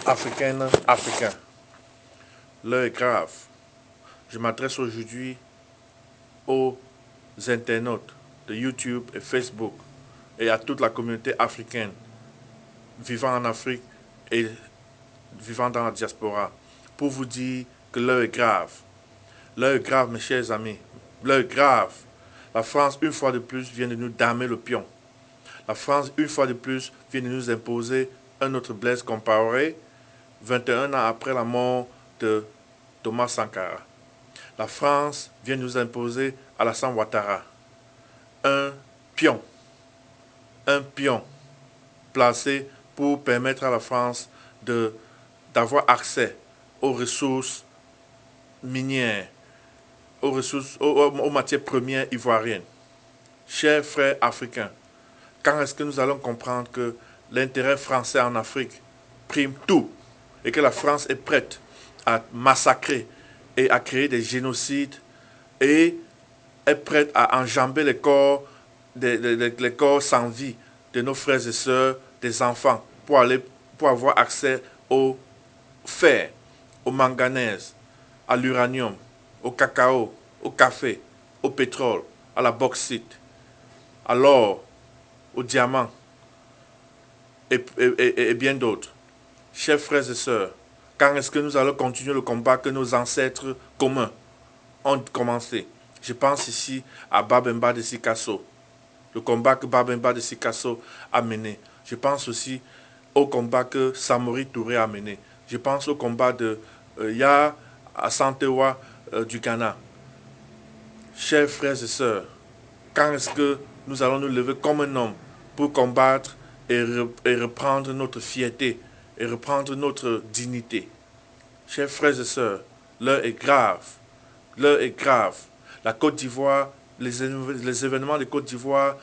Africaines, Africains, l'heure est grave. Je m'adresse aujourd'hui aux internautes de YouTube et Facebook et à toute la communauté africaine vivant en Afrique et vivant dans la diaspora pour vous dire que l'heure est grave. L'heure est grave, mes chers amis. L'heure est grave. La France, une fois de plus, vient de nous damer le pion. La France, une fois de plus, vient de nous imposer un autre Blaise Compaoré, 21 ans après la mort de Thomas Sankara. La France vient de nous imposer Alassane Ouattara, un pion, un pion placé pour permettre à la France d'avoir accès aux ressources minières, aux matières premières ivoiriennes. Chers frères africains, quand est-ce que nous allons comprendre que l'intérêt français en Afrique prime tout et que la France est prête à massacrer et à créer des génocides et est prête à enjamber les corps, les corps sans vie de nos frères et sœurs, des enfants, pour avoir accès au fer, au manganèse, à l'uranium, au cacao, au café, au pétrole, à la bauxite, à l'or, au diamant et bien d'autres. Chers frères et sœurs, quand est-ce que nous allons continuer le combat que nos ancêtres communs ont commencé? Je pense ici à Babemba de Sikasso, le combat que Babemba de Sikasso a mené. Je pense aussi au combat que Samori Touré a mené. Je pense au combat de Ya Asantewa du Ghana. Chers frères et sœurs, quand est-ce que nous allons nous lever comme un homme pour combattre et reprendre notre fierté et reprendre notre dignité? Chers frères et sœurs, l'heure est grave. L'heure est grave. La Côte d'Ivoire, les événements de Côte d'Ivoire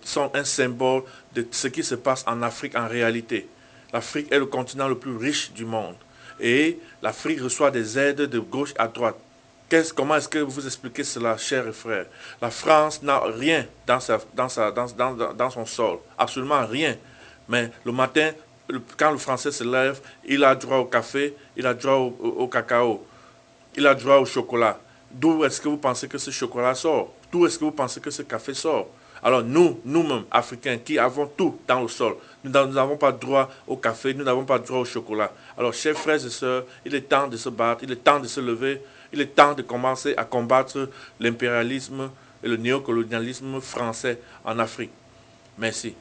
sont un symbole de ce qui se passe en Afrique en réalité. L'Afrique est le continent le plus riche du monde. Et l'Afrique reçoit des aides de gauche à droite. Comment est-ce que vous expliquez cela, chers frères? La France n'a rien dans son sol. Absolument rien. Mais le matin, quand le Français se lève, il a droit au café, il a droit au cacao, il a droit au chocolat. D'où est-ce que vous pensez que ce chocolat sort? D'où est-ce que vous pensez que ce café sort? Alors nous-mêmes, Africains, qui avons tout dans le sol, nous n'avons pas droit au café, nous n'avons pas droit au chocolat. Alors, chers frères et sœurs, il est temps de se battre, il est temps de se lever, il est temps de commencer à combattre l'impérialisme et le néocolonialisme français en Afrique. Merci.